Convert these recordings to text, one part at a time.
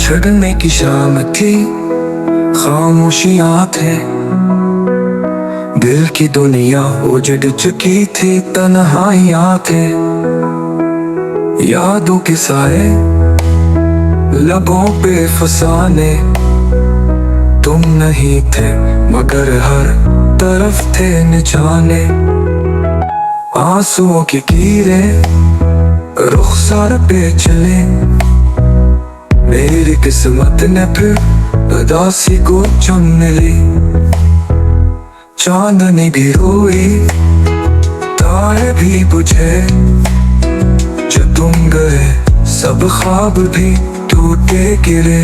छड़ने की शाम थी, खामोशियां थे, दिल की दुनिया उजड़ चुकी थी, तन्हाइयां थे। यादों के साए लबों पे फसाने, तुम नहीं थे मगर हर तरफ थे निशाने। आंसुओं की कीरे रुखसार पे चले, मेरी किस्मत ने फिर उदासी को चुन ली। चांदनी भी रोई, तारे भी बुझे, जो तुम गए सब ख्वाब भी टूटे गिरे।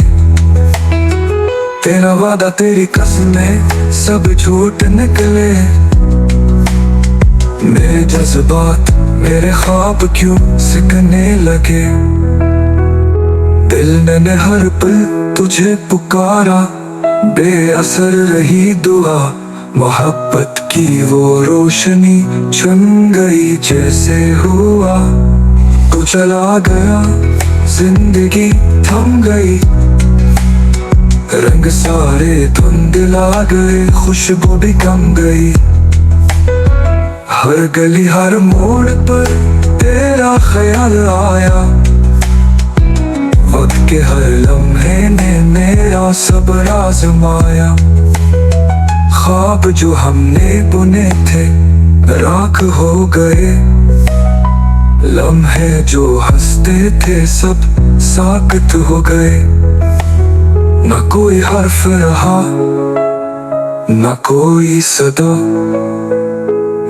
तेरा वादा तेरी कसमें सब झूठ निकले, मेरे जज्बात मेरे ख्वाब क्यों सिकने लगे। दिल ने हर पल तुझे पुकारा, बेअसर रही दुआ, मोहब्बत की वो रोशनी छुन गई जैसे हुआ। तू चला गया, जिंदगी थम गई, रंग सारे धुंधला गए, खुशबू भी कम गई। हर गली हर मोड़ पर तेरा ख्याल आया, वक्त के हर लम्हे ने मेरा सब्र आजमाया। ख्वाब जो हमने बुने थे राख हो गए, लम्हे जो हंसते थे सब साकत हो गए। न कोई हर्फ रहा न कोई सदा,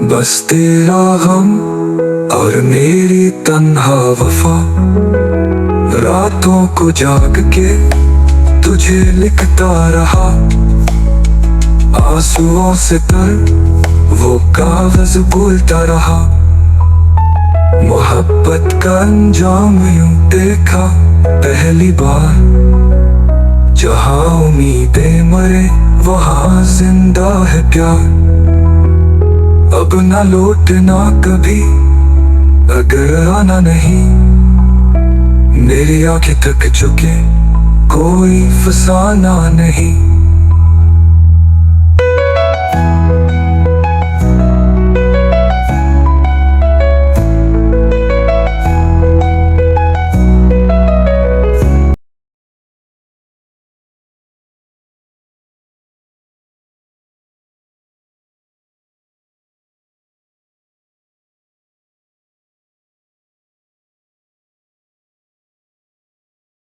बस तेरा गम और मेरी तन्हा वफा। रातों को जाग के तुझे लिखता रहा, आंसुओं से तर वो कागज बोलता रहा। मोहब्बत का अंजाम यूं देखा पहली बार, जहाँ उम्मीदें मरे वहाँ जिंदा है प्यार। अब ना लौटना कभी अगर आना नहीं, मेरी आंखें तक चुके कोई फसाना नहीं।